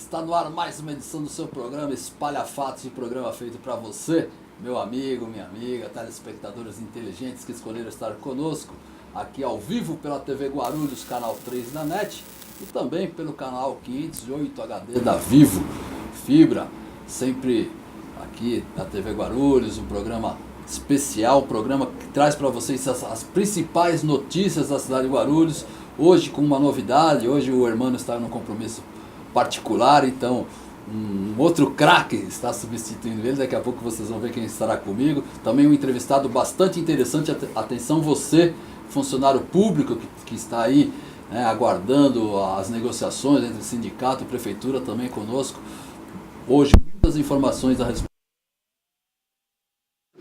Está no ar mais uma edição do seu programa Espalha Fatos, o programa feito para você, meu amigo, minha amiga, telespectadores inteligentes que escolheram estar conosco aqui ao vivo pela TV Guarulhos, canal 3 da NET, e também pelo canal 508 HD da Vivo Fibra, sempre aqui na TV Guarulhos, um programa especial, um programa que traz para vocês as principais notícias da cidade de Guarulhos. Hoje com uma novidade, hoje o Hermano está num compromisso particular, então um outro craque está substituindo ele, daqui a pouco vocês vão ver quem estará comigo. Também um entrevistado bastante interessante, atenção você, funcionário público que está aí, né, aguardando as negociações entre sindicato e prefeitura, também conosco. Hoje muitas informações a respeito.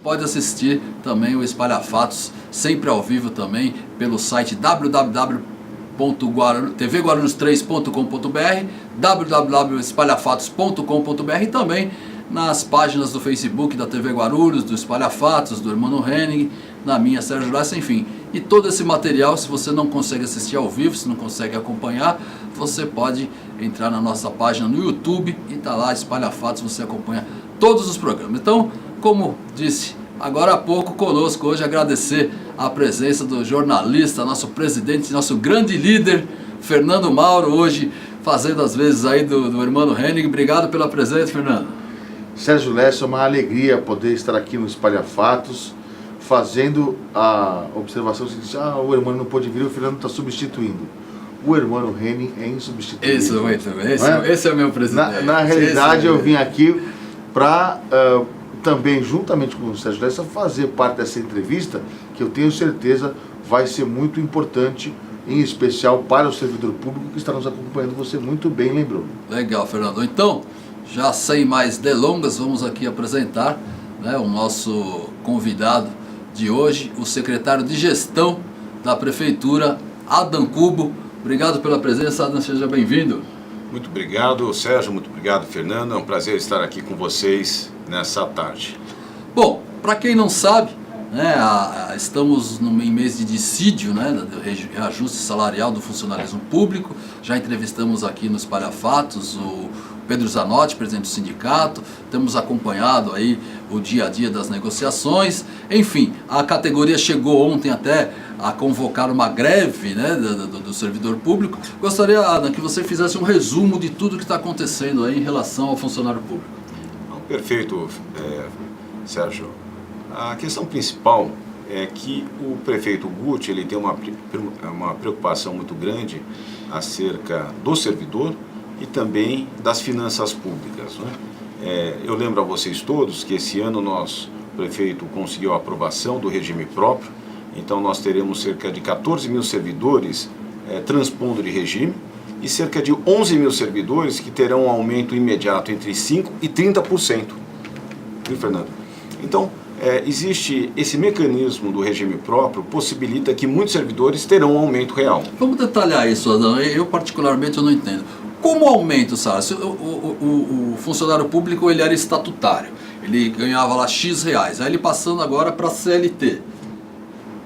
Pode assistir também o Espalha Fatos, sempre ao vivo também, pelo site tvguarulhos3.com.br, www.espalhafatos.com.br e também nas páginas do Facebook da TV Guarulhos, do Espalha Fatos, do Hermano Henning, na minha Sérgio Lessa, enfim. E todo esse material, se você não consegue assistir ao vivo, se não consegue acompanhar, você pode entrar na nossa página no YouTube e tá lá, Espalha Fatos, você acompanha todos os programas. Então, como disse agora há pouco conosco hoje, agradecer a presença do jornalista, nosso presidente, nosso grande líder, Fernando Mauro, hoje fazendo as vezes aí do Hermano Henning. Obrigado pela presença, Fernando. Sérgio Lessa, é uma alegria poder estar aqui no Espalha Fatos, fazendo a observação seguinte: o Hermano não pôde vir, o Fernando está substituindo. O Hermano Henning é insubstituível. Isso, muito bem. Esse é o meu presidente. Na realidade, eu vim aqui para também, juntamente com o Sérgio Lessa, fazer parte dessa entrevista, que eu tenho certeza vai ser muito importante, em especial para o servidor público que está nos acompanhando. Você muito bem lembrou. Legal, Fernando. Então, já sem mais delongas, vamos aqui apresentar, né, o nosso convidado de hoje, o secretário de Gestão da Prefeitura, Adam Cubo. Obrigado pela presença, Adam, seja bem-vindo. Muito obrigado, Sérgio, muito obrigado, Fernando. É um prazer estar aqui com vocês nessa tarde. Bom, para quem não sabe, né, estamos em mês de dissídio, né, do reajuste salarial do funcionalismo público. Já entrevistamos aqui no Espalha Fatos o Pedro Zanotti, presidente do sindicato. Temos acompanhado aí o dia a dia das negociações. Enfim, a categoria chegou ontem até a convocar uma greve, né, do servidor público. Gostaria, Adam, que você fizesse um resumo de tudo que está acontecendo aí em relação ao funcionário público. Perfeito, Sérgio. A questão principal é que o prefeito Guti, ele tem uma preocupação muito grande acerca do servidor e também das finanças públicas, né? Eu lembro a vocês todos que esse ano o prefeito conseguiu a aprovação do regime próprio. Então nós teremos cerca de 14 mil servidores transpondo de regime e cerca de 11 mil servidores que terão um aumento imediato entre 5% e 30%. Viu, Fernando? Então, existe esse mecanismo do regime próprio, possibilita que muitos servidores terão um aumento real. Vamos detalhar isso, Adão. Eu particularmente não entendo. Como aumenta o salário? O funcionário público, ele era estatutário, ele ganhava lá X reais, aí ele passando agora para CLT.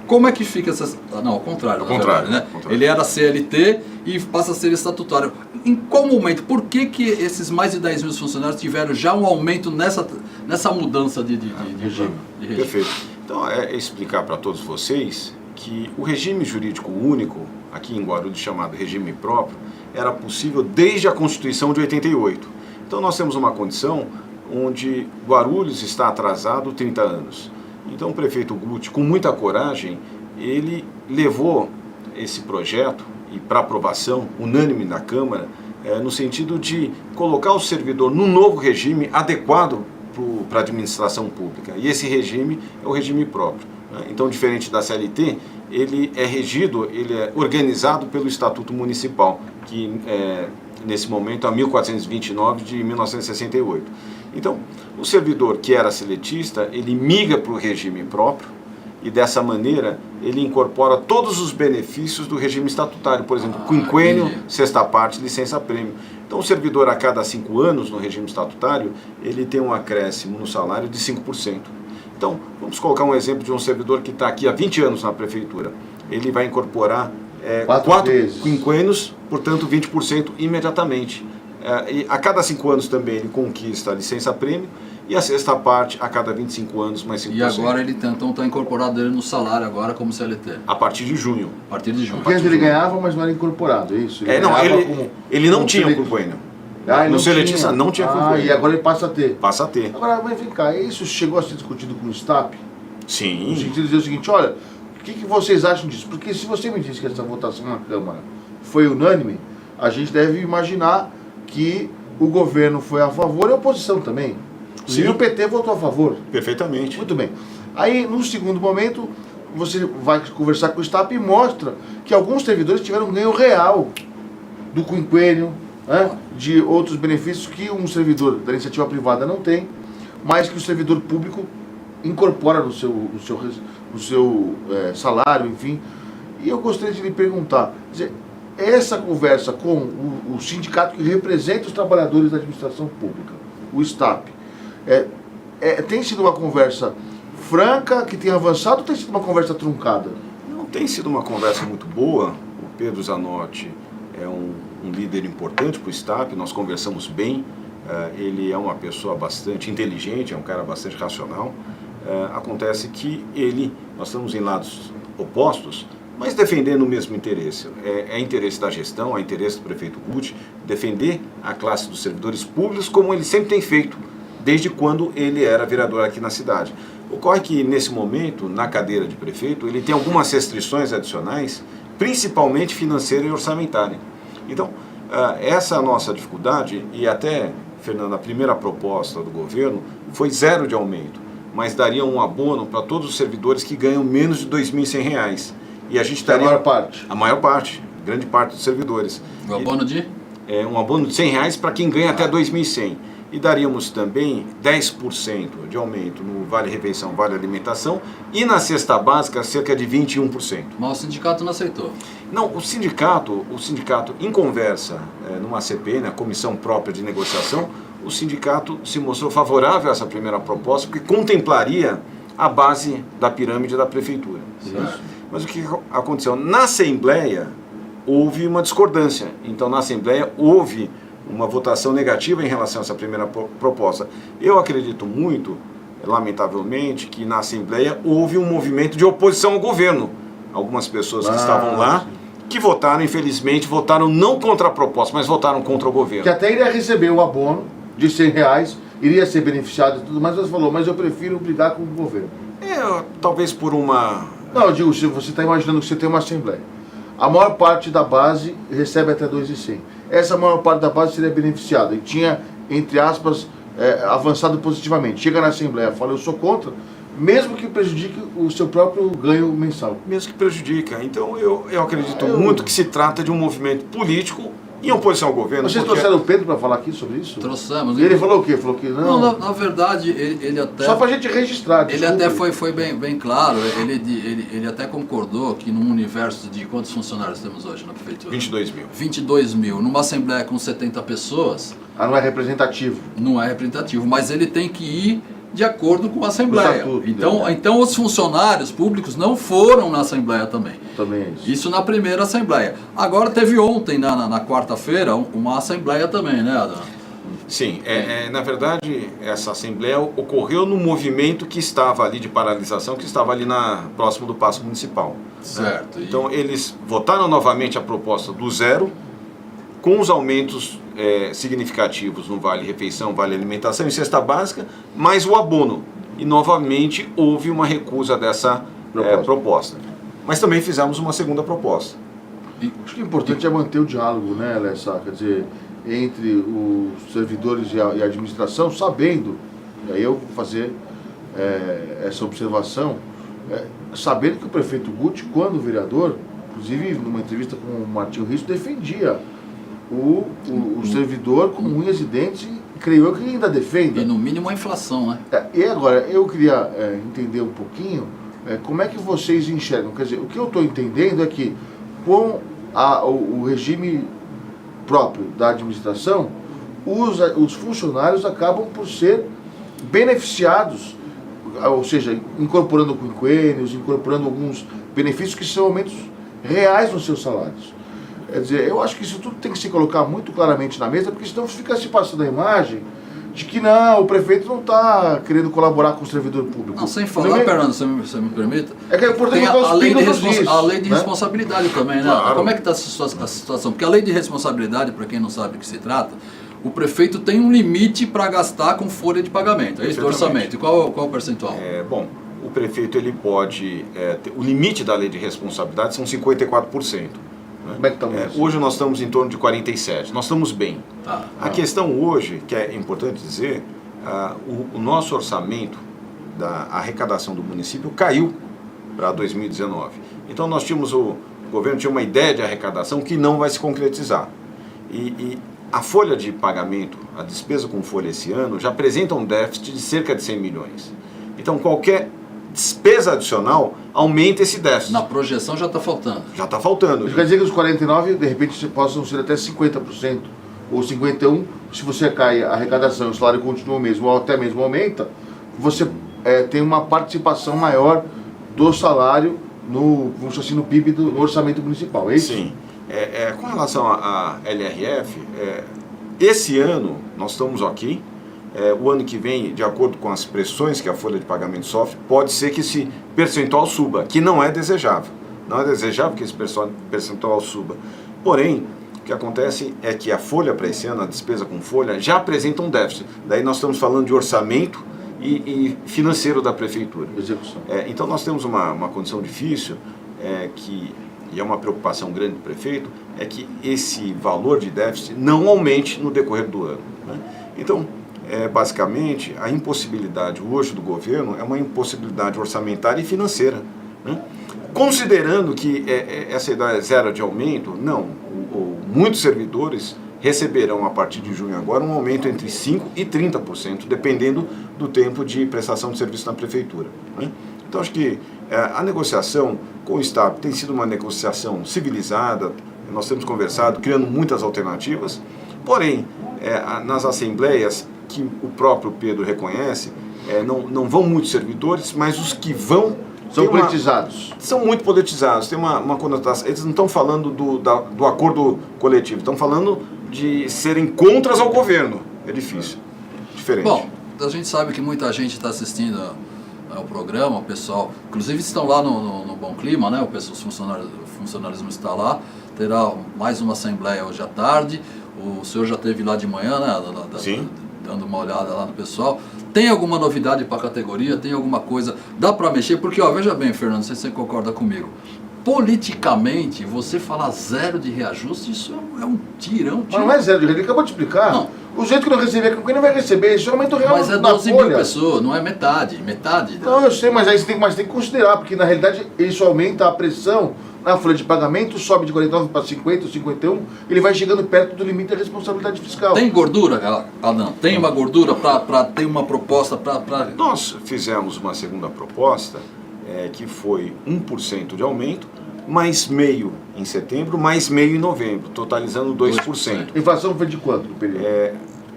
Como é que fica essa... Não, ao contrário, na verdade, né? Ele era CLT e passa a ser estatutário. Em qual momento? Por que esses mais de 10 mil funcionários tiveram já um aumento nessa mudança de regime? Perfeito. Então, explicar para todos vocês que o regime jurídico único, aqui em Guarulhos chamado regime próprio, era possível desde a Constituição de 88. Então, nós temos uma condição onde Guarulhos está atrasado 30 anos. Então o prefeito Guti, com muita coragem, ele levou esse projeto e para aprovação unânime na Câmara, no sentido de colocar o servidor num novo regime adequado para a administração pública. E esse regime é o regime próprio, né? Então, diferente da CLT, ele é organizado pelo Estatuto Municipal, que nesse momento é 1429 de 1968. Então, o servidor que era seletista, ele migra para o regime próprio e dessa maneira ele incorpora todos os benefícios do regime estatutário, por exemplo, quinquênio, sexta parte, licença-prêmio. Então, o servidor a cada 5 anos no regime estatutário, ele tem um acréscimo no salário de 5%. Então, vamos colocar um exemplo de um servidor que está aqui há 20 anos na prefeitura. Ele vai incorporar 4 quinquênios, portanto 20% imediatamente. E a cada 5 anos também ele conquista a licença-prêmio, e a sexta parte a cada 25 anos mais 5%. E agora ele então está incorporado ele no salário agora como CLT. A partir de junho. A partir de junho. Porque antes ele ganhava, mas não era incorporado, é isso? Ele não tinha convênio. No Seletiça não tinha convênio. E agora ele passa a ter. Passa a ter. Agora, mas vem cá, isso chegou a ser discutido com o STAP? Sim. No sentido de dizer o seguinte, olha, o que vocês acham disso? Porque se você me diz que essa votação na Câmara foi unânime, a gente deve imaginar que o governo foi a favor e a oposição também. Sim. E o PT votou a favor. Perfeitamente. Muito bem. Aí, no segundo momento, você vai conversar com o STAP e mostra que alguns servidores tiveram um ganho real do quinquênio, né, de outros benefícios que um servidor da iniciativa privada não tem, mas que o servidor público incorpora no seu salário, enfim. E eu gostaria de lhe perguntar, dizer, essa conversa com o sindicato que representa os trabalhadores da administração pública, o STAP, tem sido uma conversa franca, que tem avançado, ou tem sido uma conversa truncada? Não, tem sido uma conversa muito boa. O Pedro Zanotti é um líder importante para o STAP, nós conversamos bem, ele é uma pessoa bastante inteligente, é um cara bastante racional. Acontece que nós estamos em lados opostos, mas defendendo o mesmo interesse. É interesse da gestão, é interesse do prefeito Guti defender a classe dos servidores públicos como ele sempre tem feito, desde quando ele era vereador aqui na cidade. Ocorre que, nesse momento, na cadeira de prefeito, ele tem algumas restrições adicionais, principalmente financeira e orçamentária. Então, essa é a nossa dificuldade, e até, Fernando, a primeira proposta do governo foi 0 de aumento, mas daria um abono para todos os servidores que ganham menos de R$ 2.100. E a gente daria... A maior parte? A maior parte, grande parte dos servidores. O abono de? Um abono de R$ 100 para quem ganha até R$ 2.100. E daríamos também 10% de aumento no Vale Refeição, Vale Alimentação, e na cesta básica cerca de 21%. Mas o sindicato não aceitou. Não, o sindicato em conversa numa CPN, a Comissão Própria de Negociação, o sindicato se mostrou favorável a essa primeira proposta, porque contemplaria a base da pirâmide da prefeitura. Mas o que aconteceu? Na Assembleia houve uma discordância. Então, na Assembleia houve uma votação negativa em relação a essa primeira proposta. Eu acredito muito, lamentavelmente, que na Assembleia houve um movimento de oposição ao governo. Algumas pessoas que estavam lá, que votaram, infelizmente, votaram não contra a proposta, mas votaram contra o governo. Que até iria receber o abono de R$100, iria ser beneficiado e tudo mais, mas falou, mas eu prefiro brigar com o governo. Talvez por uma... Não, eu digo, se você está imaginando que você tem uma Assembleia, a maior parte da base recebe até R$2.100. Essa maior parte da base seria beneficiada e tinha, entre aspas, avançado positivamente. Chega na Assembleia, fala, eu sou contra, mesmo que prejudique o seu próprio ganho mensal. Mesmo que prejudica. Então eu acredito muito que se trata de um movimento político em oposição ao governo. Vocês trouxeram o Pedro para falar aqui sobre isso? Trouxemos. E ele falou o quê? Falou que não... Não, na verdade, ele até... Só para a gente registrar, desculpa. Ele até foi bem claro, ele até concordou que num universo de quantos funcionários temos hoje na prefeitura? 22 mil. 22 mil. Numa assembleia com 70 pessoas... não é representativo. Não é representativo, mas ele tem que ir de acordo com a Assembleia. Estatuto, então os funcionários públicos não foram na Assembleia também. Também é isso. Isso na primeira Assembleia. Agora teve ontem, na quarta-feira, uma Assembleia também, né, Adão? Sim, na verdade, essa Assembleia ocorreu no movimento que estava ali de paralisação, que estava ali próximo do Paço Municipal. Certo. Então eles votaram novamente a proposta do 0, com os aumentos significativos no Vale Refeição, Vale Alimentação e cesta básica, mais o abono. E novamente houve uma recusa dessa proposta. Mas também fizemos uma segunda proposta. Acho que o importante é manter o diálogo, né, Lessa? Quer dizer, entre os servidores e a administração, sabendo, e aí eu vou fazer essa observação, sabendo que o prefeito Guti, quando vereador, inclusive numa entrevista com o Martinho Risso, defendia o servidor com unhas e dentes, e creio eu que ainda defenda. E no mínimo a inflação, né? E agora, eu queria entender um pouquinho como é que vocês enxergam. Quer dizer, o que eu estou entendendo é que com o regime próprio da administração, os funcionários acabam por ser beneficiados, ou seja, incorporando quinquênios, incorporando alguns benefícios que são aumentos reais nos seus salários. Quer dizer, eu acho que isso tudo tem que se colocar muito claramente na mesa, porque senão fica se passando a imagem de que não, o prefeito não está querendo colaborar com o servidor público. Não, sem falar, Fernando, se você me permita, é que é importante tem colocar os pingos nos is, a lei de né? responsabilidade também, né? Claro. Como é que está a situação? Porque a lei de responsabilidade, para quem não sabe do que se trata, o prefeito tem um limite para gastar com folha de pagamento, é isso, do orçamento. E qual o percentual? Bom, o prefeito ele pode, o limite da lei de responsabilidade são 54%. Como é que estamos? Hoje nós estamos em torno de 47%, nós estamos bem. A questão hoje, que é importante dizer, o nosso orçamento da arrecadação do município caiu para 2019. Então nós tínhamos, o governo tinha uma ideia de arrecadação que não vai se concretizar. E a folha de pagamento, a despesa com folha esse ano, já apresenta um déficit de cerca de 100 milhões. Então qualquer despesa adicional aumenta esse déficit. Na projeção já está faltando. Já está faltando. Isso quer dizer que os 49, de repente, possam ser até 50%, ou 51%, se você cai a arrecadação e o salário continua o mesmo, ou até mesmo aumenta, você tem uma participação maior do salário no, vamos dizer assim, no PIB, no orçamento municipal, é isso? Sim. Com relação à LRF, esse ano nós estamos ok. O ano que vem, de acordo com as pressões que a folha de pagamento sofre, pode ser que esse percentual suba, que não é desejável. Não é desejável que esse percentual suba. Porém, o que acontece é que a folha para esse ano, a despesa com folha, já apresenta um déficit. Daí nós estamos falando de orçamento e financeiro da prefeitura. Execução. Então nós temos uma condição difícil, e é uma preocupação grande do prefeito, é que esse valor de déficit não aumente no decorrer do ano, né? Então, basicamente, a impossibilidade hoje do governo é uma impossibilidade orçamentária e financeira, né? Considerando que essa ideia zero de aumento, não, muitos servidores receberão a partir de junho agora um aumento entre 5% e 30%, dependendo do tempo de prestação de serviço na prefeitura, né? Então acho que a negociação com o Estado tem sido uma negociação civilizada, nós temos conversado, criando muitas alternativas, porém, nas assembleias, que o próprio Pedro reconhece, não vão muitos servidores, mas os que vão... São politizados. São muito politizados, tem uma conotação. Eles não estão falando do acordo coletivo, estão falando de serem contras ao governo. É difícil, diferente. Bom, a gente sabe que muita gente está assistindo ao programa, o pessoal, inclusive estão lá no Bom Clima, né? Os funcionarismo está lá, terá mais uma assembleia hoje à tarde. O senhor já esteve lá de manhã, né? Sim. Dando uma olhada lá no pessoal. Tem alguma novidade para a categoria? Tem alguma coisa? Dá para mexer? Porque, veja bem, Fernando, não sei se você concorda comigo. Politicamente, você falar zero de reajuste, isso é um tirão. Mas não é zero de reajuste, ele acabou de explicar. Não. O jeito que não receber, quem não vai receber, isso é aumento real Mas é na 12 mil folha. pessoas, não é metade. Não, eu sei, mas aí você tem que considerar, porque na realidade isso aumenta a pressão na folha de pagamento, sobe de 49 para 50, 51, ele vai chegando perto do limite da responsabilidade fiscal. Tem gordura, Adão? Tem uma gordura para ter uma proposta para... Nós fizemos uma segunda proposta, que foi 1% de aumento, mais meio em setembro, mais meio em novembro, totalizando 2%. A inflação foi de quanto no período?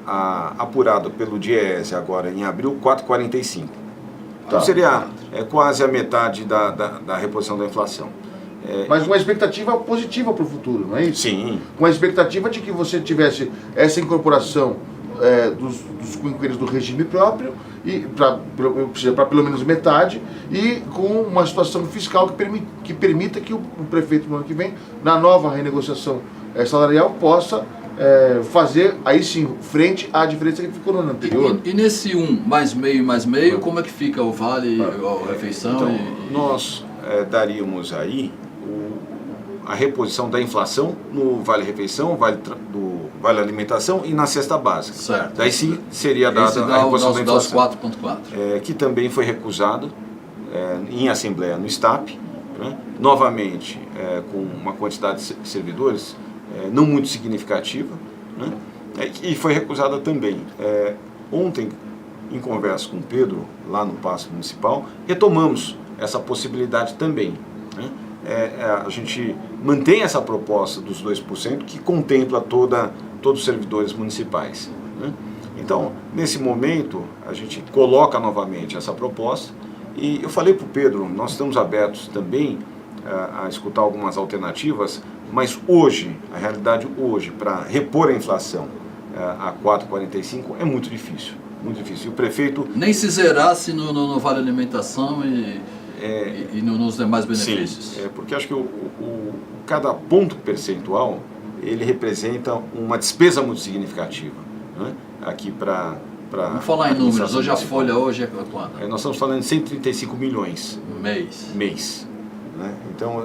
Apurado pelo DIEESE agora em abril, 4,45%. Então Tá. seria quase a metade da reposição da inflação. Mas uma expectativa positiva para o futuro, não é isso? Sim. Com a expectativa de que você tivesse essa incorporação dos quinquênios do regime próprio, e para pelo menos metade, e com uma situação fiscal que permita que o prefeito no ano que vem, na nova renegociação salarial, possa fazer, aí sim, frente à diferença que ficou no ano anterior. E nesse mais meio, como é que fica o vale, a refeição? Então, nós daríamos aí a reposição da inflação no vale-refeição, vale alimentação e na cesta básica. Certo. Daí sim seria dada a reposição da inflação. 4,4. Que também foi recusado em assembleia no STAP, né? Novamente com uma quantidade de servidores não muito significativa, né? E foi recusada também. Ontem, em conversa com o Pedro, lá no Paço Municipal, retomamos essa possibilidade também, né? A gente mantém essa proposta dos 2% que contempla todos os servidores municipais, né? Então, nesse momento, a gente coloca novamente essa proposta e eu falei para o Pedro, nós estamos abertos também a escutar algumas alternativas, mas hoje, a realidade hoje, para repor a inflação a 4,45 é muito difícil. Muito difícil. E o prefeito... Nem se zerasse no Vale Alimentação e nos demais benefícios. Sim, porque acho que cada ponto percentual, ele representa uma despesa muito significativa, né? Aqui para... Vamos falar em números. Hoje a folha hoje é quanto? Nós estamos falando de 135 milhões. Mês. Né? Então,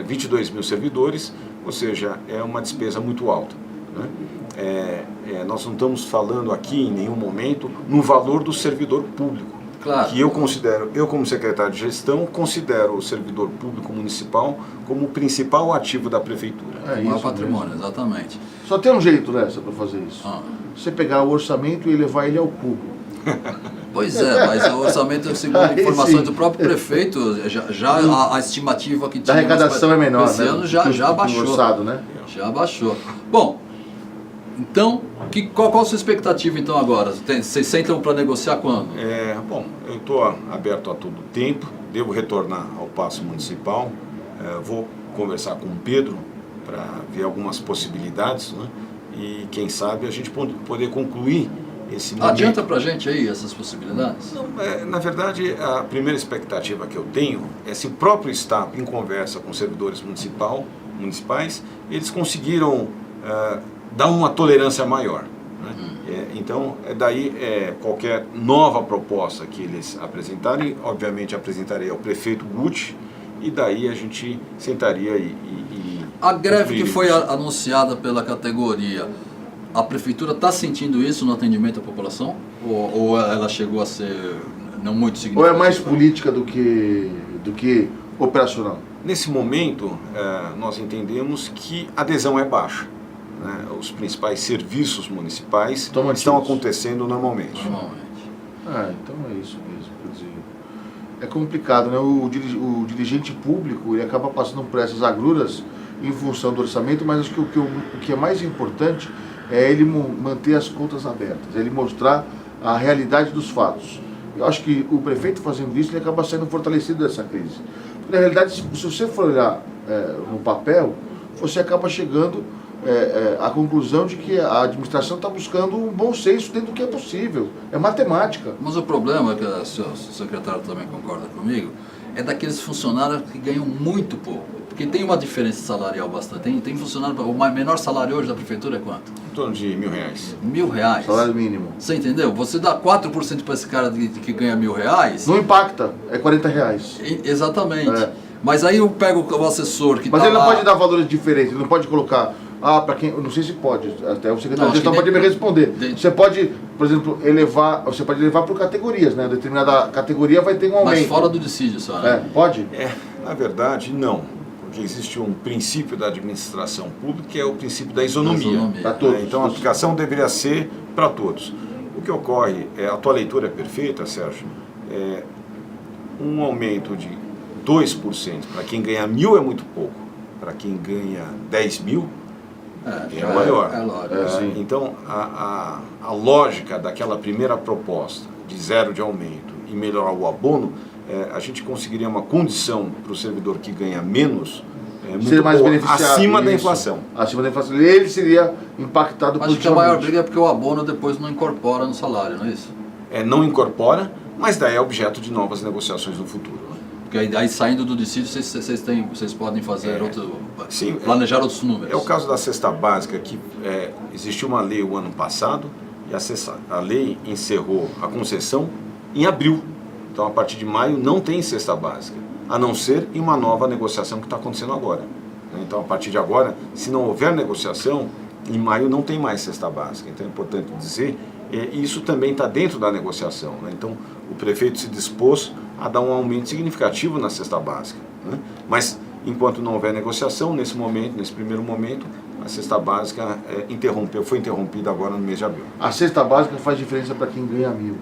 22 mil servidores, ou seja, é uma despesa muito alta. Né? Nós não estamos falando aqui em nenhum momento no valor do servidor público. Claro. Que eu como secretário de gestão, considero o servidor público municipal como o principal ativo da prefeitura. O maior patrimônio, exatamente. Só tem um jeito nessa para fazer isso. Você pegar o orçamento e levar ele ao cubo. Pois é, mas o orçamento, segundo informações do próprio prefeito, já a estimativa que tinha... A arrecadação é menor, esse ano já baixou. Orçado, né? Já baixou. Bom, então, qual a sua expectativa então agora? Vocês sentam para negociar quando? Bom, eu estou aberto a todo tempo, devo retornar ao Paço Municipal, vou conversar com o Pedro para ver algumas possibilidades, né? E quem sabe a gente poder concluir esse momento. Adianta para a gente aí essas possibilidades? Não, na verdade, a primeira expectativa que eu tenho é se o próprio Estado, em conversa com servidores municipais, eles conseguiram dar uma tolerância maior. Né? Então, daí qualquer nova proposta que eles apresentarem, obviamente apresentarei ao prefeito Guti, e daí a gente sentaria A greve que foi anunciada pela categoria, a prefeitura está sentindo isso no atendimento à população? Ou ela chegou a ser não muito significativa? Ou é mais política do que operacional? Nesse momento, nós entendemos que a adesão é baixa. Né? Os principais serviços municipais estão acontecendo normalmente. Então é isso mesmo. Quer dizer, é complicado, né? O dirigente público ele acaba passando por essas agruras em função do orçamento, mas acho que o que é mais importante é ele manter as contas abertas, ele mostrar a realidade dos fatos. Eu acho que o prefeito fazendo isso, ele acaba sendo fortalecido dessa crise. Porque, na realidade, se você for olhar no papel, você acaba chegando à conclusão de que a administração está buscando um bom senso dentro do que é possível. É matemática. Mas o problema, que o seu secretário também concorda comigo, é daqueles funcionários que ganham muito pouco. Porque tem uma diferença salarial bastante. Tem funcionário, o menor salário hoje da prefeitura é quanto? Em torno de R$1.000. R$1.000. Salário mínimo. Você entendeu? Você dá 4% para esse cara que ganha R$1.000. Não impacta, é R$40. Exatamente. Mas aí eu pego o assessor que Mas tá ele não lá... pode dar valores diferentes, ele não pode colocar... para quem... Eu não sei se pode, até o secretário de gestão pode me responder. Você pode, por exemplo, você pode levar por categorias, né? Determinada categoria vai ter um aumento. Mas fora do dissídio, sabe? Pode? Na verdade, não. Porque existe um princípio da administração pública que é o princípio da isonomia. Para todos. Então a aplicação deveria ser para todos. O que ocorre, a tua leitura é perfeita, Sérgio, um aumento de 2% para quem ganha 1.000 é muito pouco. Para quem ganha 10.000 é maior. Então a lógica daquela primeira proposta de 0 de aumento e melhorar o abono, a gente conseguiria uma condição para o servidor que ganha menos, muito mais boa, beneficiado, acima da inflação. Acima da inflação. Ele seria impactado Mas acho que a maior briga é porque o abono depois não incorpora no salário, não é isso? Não incorpora, mas daí é objeto de novas negociações no futuro. Né? Porque aí saindo do dissídio, vocês podem fazer planejar outros números. É o caso da cesta básica, que existiu uma lei o ano passado, e a lei encerrou a concessão em abril. Então, a partir de maio, não tem cesta básica, a não ser em uma nova negociação que está acontecendo agora. Então, a partir de agora, se não houver negociação, em maio não tem mais cesta básica. Então, é importante dizer, e isso também está dentro da negociação. Né? Então, o prefeito se dispôs a dar um aumento significativo na cesta básica. Né? Mas, enquanto não houver negociação, nesse primeiro momento, a cesta básica foi interrompida agora no mês de abril. A cesta básica faz diferença para quem ganha 1.000.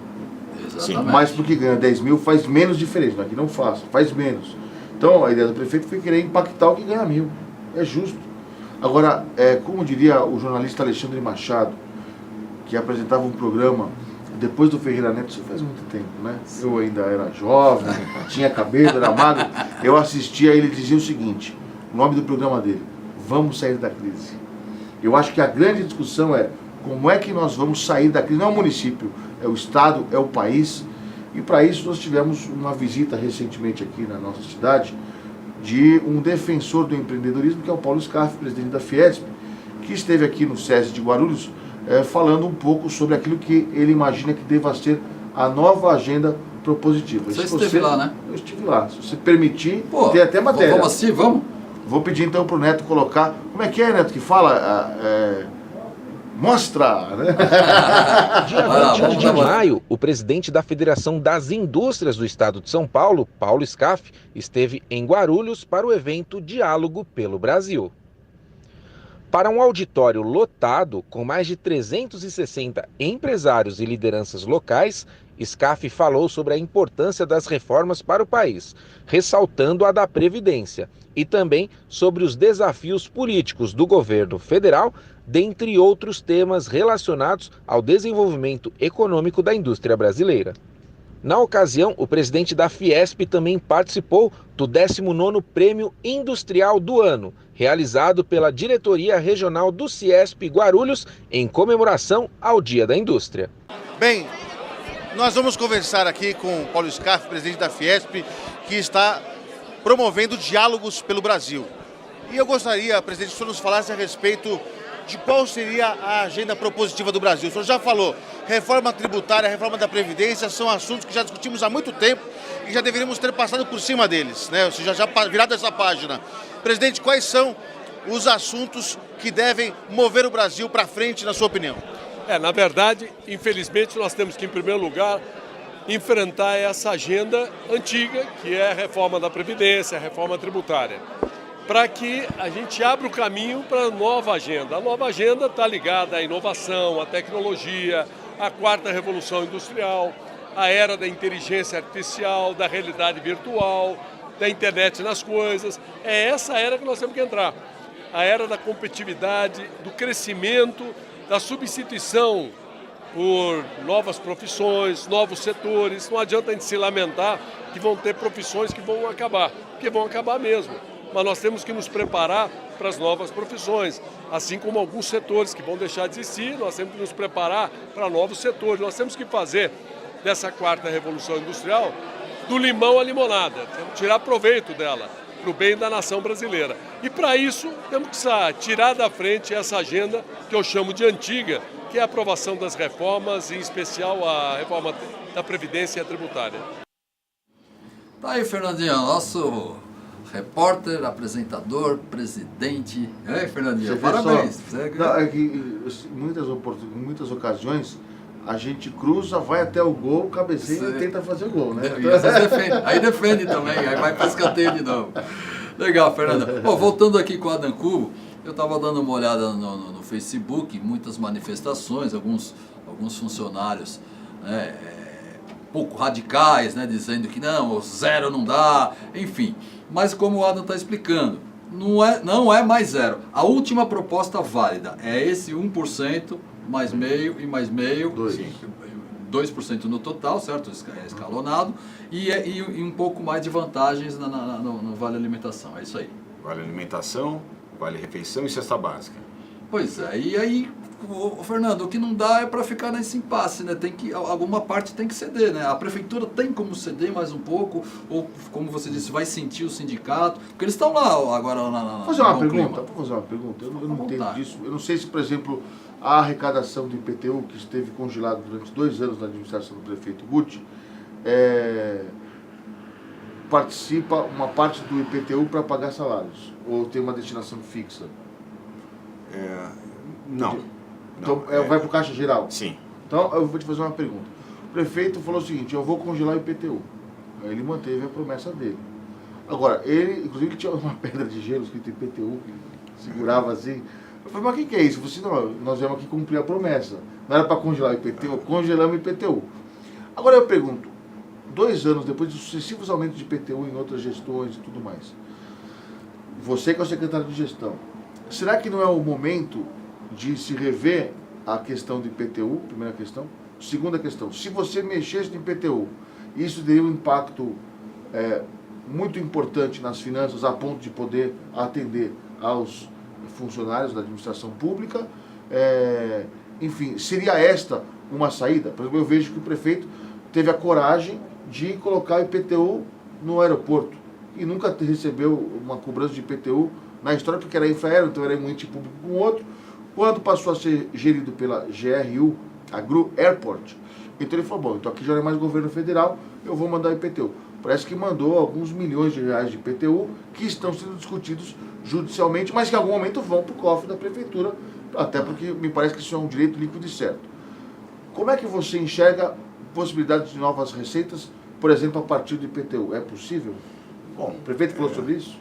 Exatamente. Mas porque ganha 10.000 faz menos diferença, aqui não faz menos. Então a ideia do prefeito foi querer impactar o que ganha 1.000. É justo. Agora, como diria o jornalista Alexandre Machado, que apresentava um programa depois do Ferreira Neto, isso faz muito tempo, né? Eu ainda era jovem, tinha cabelo, era magro. Eu assistia, ele dizia o seguinte, o nome do programa dele, Vamos Sair da Crise. Eu acho que a grande discussão é como é que nós vamos sair da crise. Não é o município, é o estado, é o país. E para isso nós tivemos uma visita recentemente aqui na nossa cidade de um defensor do empreendedorismo, que é o Paulo Scaff, presidente da Fiesp, que esteve aqui no SESI de Guarulhos, falando um pouco sobre aquilo que ele imagina que deva ser a nova agenda propositiva. Você esteve lá, né? Eu estive lá. Se você permitir, pô, tem até matéria. Vamos assistir, vamos? Vou pedir então para o Neto colocar... Como é que é, Neto, que fala? Mostra! Né? Dia 20 de maio, o presidente da Federação das Indústrias do Estado de São Paulo, Paulo Scaff, esteve em Guarulhos para o evento Diálogo pelo Brasil. Para um auditório lotado, com mais de 360 empresários e lideranças locais, Scaff falou sobre a importância das reformas para o país, ressaltando a da Previdência, e também sobre os desafios políticos do governo federal, dentre outros temas relacionados ao desenvolvimento econômico da indústria brasileira. Na ocasião, o presidente da Fiesp também participou do 19º Prêmio Industrial do Ano, realizado pela Diretoria Regional do Ciesp Guarulhos, em comemoração ao Dia da Indústria. Bem, nós vamos conversar aqui com o Paulo Scaff, presidente da Fiesp, que está promovendo diálogos pelo Brasil. E eu gostaria, presidente, que o senhor nos falasse a respeito de qual seria a agenda propositiva do Brasil. O senhor já falou, reforma tributária, reforma da Previdência, são assuntos que já discutimos há muito tempo e já deveríamos ter passado por cima deles, né? Ou seja, já virado essa página. Presidente, quais são os assuntos que devem mover o Brasil para frente, na sua opinião? Na verdade, infelizmente, nós temos que, em primeiro lugar, enfrentar essa agenda antiga, que é a reforma da Previdência, a reforma tributária, para que a gente abra o caminho para a nova agenda. A nova agenda está ligada à inovação, à tecnologia, à quarta revolução industrial, à era da inteligência artificial, da realidade virtual, da internet nas coisas. É essa era que nós temos que entrar. A era da competitividade, do crescimento, da substituição por novas profissões, novos setores. Não adianta a gente se lamentar que vão ter profissões que vão acabar, porque vão acabar mesmo. Mas nós temos que nos preparar para as novas profissões, assim como alguns setores que vão deixar de existir, nós temos que nos preparar para novos setores. Nós temos que fazer dessa quarta revolução industrial do limão à limonada, temos que tirar proveito dela, para o bem da nação brasileira. E para isso temos que tirar da frente essa agenda que eu chamo de antiga, que é a aprovação das reformas, em especial a reforma da Previdência tributária. Tá aí, Fernandinho, nosso repórter, apresentador, presidente. Ei, Fernandinho, parabéns. Não, é que em muitas ocasiões a gente cruza, vai até o gol, cabeceia e tenta fazer o gol, né? Aí defende também, aí vai para escanteio de novo. Legal, Fernando. Bom, voltando aqui com o Adam Cubo, eu estava dando uma olhada no Facebook, muitas manifestações, alguns funcionários, né, pouco radicais, né, dizendo que não, o zero não dá, enfim. Mas como o Adam está explicando, não é mais zero. A última proposta válida é esse 1%, mais meio e mais meio, 2% no total, certo? Escalonado, e um pouco mais de vantagens no Vale Alimentação, é isso aí. Vale Alimentação, Vale Refeição e Cesta Básica. Pois é, e aí, Fernando, o que não dá é para ficar nesse impasse, né? Alguma parte tem que ceder, né? A prefeitura tem como ceder mais um pouco, ou como você disse, vai sentir o sindicato, porque eles estão lá agora Vou fazer uma pergunta, eu não entendo disso. Eu não sei se, por exemplo, a arrecadação do IPTU, que esteve congelado durante 2 anos na administração do prefeito Guti, participa uma parte do IPTU para pagar salários, ou tem uma destinação fixa? Não. Então vai para o Caixa Geral? Sim. Então eu vou te fazer uma pergunta. O prefeito falou o seguinte, eu vou congelar o IPTU. Ele manteve a promessa dele. Agora, ele, inclusive, tinha uma pedra de gelo escrito IPTU, que segurava assim. Eu falei, mas o que é isso? Você, não, nós viemos aqui cumprir a promessa. Não era para congelar o IPTU, congelamos o IPTU. Agora eu pergunto, 2 anos depois de sucessivos aumentos de IPTU em outras gestões e tudo mais, você que é o secretário de gestão, será que não é o momento de se rever a questão do IPTU, primeira questão? Segunda questão, se você mexesse no IPTU, isso teria um impacto muito importante nas finanças, a ponto de poder atender aos funcionários da administração pública. Enfim, seria esta uma saída? Por exemplo, eu vejo que o prefeito teve a coragem de colocar o IPTU no aeroporto e nunca recebeu uma cobrança de IPTU na história, porque era Infraero, então era um ente público com outro. Quando passou a ser gerido pela GRU, a GRU Airport, então ele falou, bom, então aqui já não é mais governo federal, eu vou mandar o IPTU. Parece que mandou alguns milhões de reais de IPTU que estão sendo discutidos judicialmente, mas que em algum momento vão para o cofre da prefeitura, até porque me parece que isso é um direito líquido e certo. Como é que você enxerga possibilidades de novas receitas, por exemplo, a partir do IPTU? É possível? Bom, O prefeito falou sobre isso?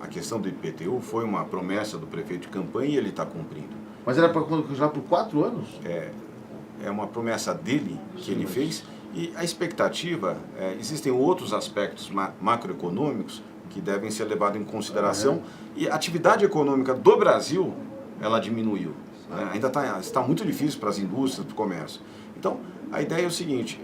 A questão do IPTU foi uma promessa do prefeito de campanha e ele está cumprindo. Mas era para congelar por 4 anos? É uma promessa dele que ele fez, e a expectativa, existem outros aspectos macroeconômicos que devem ser levados em consideração, e a atividade econômica do Brasil, ela diminuiu. Ainda está muito difícil para as indústrias, para o comércio. Então, a ideia é o seguinte,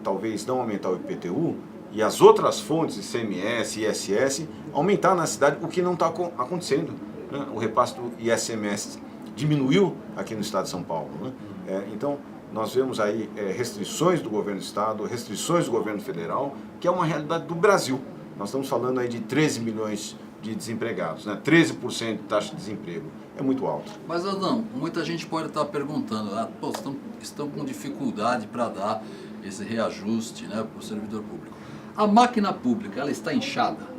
talvez não aumentar o IPTU e as outras fontes, ICMS, ISS, aumentar na cidade, o que não está acontecendo. Né? O repasse do ICMS diminuiu aqui no estado de São Paulo. Né? Então, nós vemos aí restrições do governo do estado, restrições do governo federal, que é uma realidade do Brasil. Nós estamos falando aí de 13 milhões de desempregados, né? 13% de taxa de desemprego. É muito alto. Mas, Adão, muita gente pode estar perguntando, estão com dificuldade para dar esse reajuste, né, para o servidor público. A máquina pública, ela está inchada?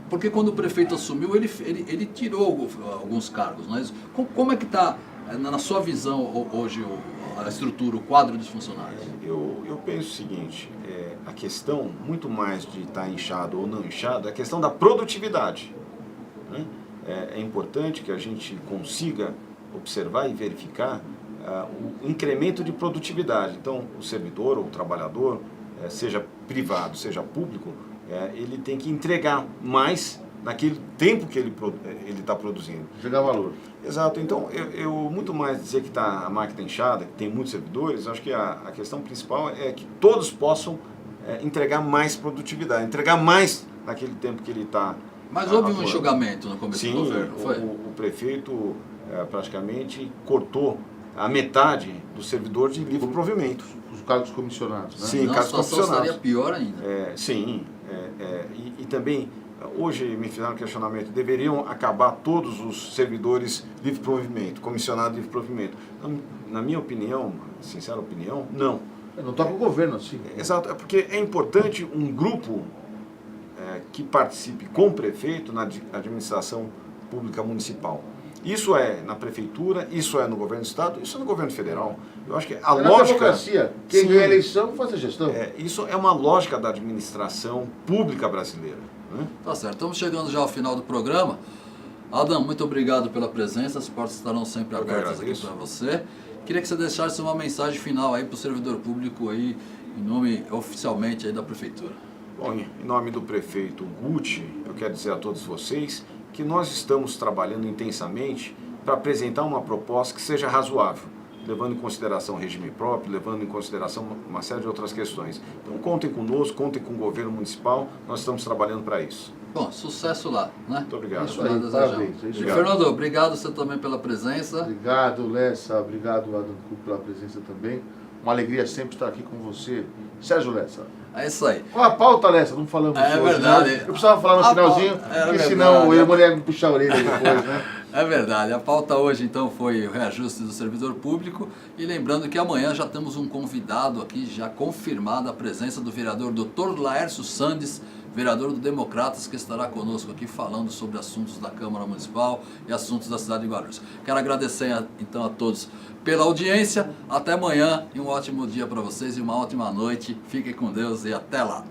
Porque quando o prefeito assumiu, ele tirou alguns cargos, não é isso? Como é que está, na sua visão, hoje, a estrutura, o quadro dos funcionários? Eu penso o seguinte, a questão, muito mais de estar inchado ou não inchado, é a questão da produtividade. Né? É importante que a gente consiga observar e verificar o incremento de produtividade. Então, o servidor ou o trabalhador, seja privado, seja público, ele tem que entregar mais naquele tempo que ele está produzindo. Gerar valor. Exato. Então, eu muito mais dizer que a máquina inchada, que tem muitos servidores, acho que a questão principal é que todos possam entregar mais produtividade, entregar mais naquele tempo que ele está. Mas houve um enxugamento no começo do governo, foi? O prefeito praticamente cortou a metade dos servidores de livre provimento. Os cargos comissionados, né? Sim, cargos comissionados. A situação estaria pior ainda. E também, hoje me fizeram um questionamento, deveriam acabar todos os servidores livre provimento, comissionados livre provimento. Na minha opinião, sincera opinião, não. Não toca o governo assim. Exato, é porque é importante um grupo que participe com o prefeito na administração pública municipal. Isso é na prefeitura, isso é no governo do estado, isso é no governo federal. Eu acho que a lógica... Na democracia, quem ganha a eleição faz a gestão. Isso é uma lógica da administração pública brasileira. Né? Tá certo, estamos chegando já ao final do programa. Adão, muito obrigado pela presença, as portas estarão sempre abertas aqui para você. Queria que você deixasse uma mensagem final aí para o servidor público aí, em nome oficialmente aí da prefeitura. Bom, em nome do prefeito Guti, eu quero dizer a todos vocês que nós estamos trabalhando intensamente para apresentar uma proposta que seja razoável, levando em consideração o regime próprio, levando em consideração uma série de outras questões. Então contem conosco, contem com o governo municipal, nós estamos trabalhando para isso. Bom, sucesso lá, né? Muito obrigado. Isso aí, parabéns. Fernando, obrigado você também pela presença. Obrigado, Lessa, obrigado, Adão Cuco, pela presença também. Uma alegria sempre estar aqui com você. Sérgio Lessa. É isso aí. Qual a pauta, Lessa? Não falamos hoje, verdade. Né? Eu precisava falar no finalzinho, porque senão a mulher me puxa a orelha depois, né? É verdade. A pauta hoje, então, foi o reajuste do servidor público. E lembrando que amanhã já temos um convidado aqui, já confirmada a presença do vereador Dr. Laércio Sandes, vereador do Democratas, que estará conosco aqui falando sobre assuntos da Câmara Municipal e assuntos da cidade de Guarulhos. Quero agradecer, então, a todos pela audiência. Até amanhã e um ótimo dia para vocês e uma ótima noite. Fiquem com Deus e até lá.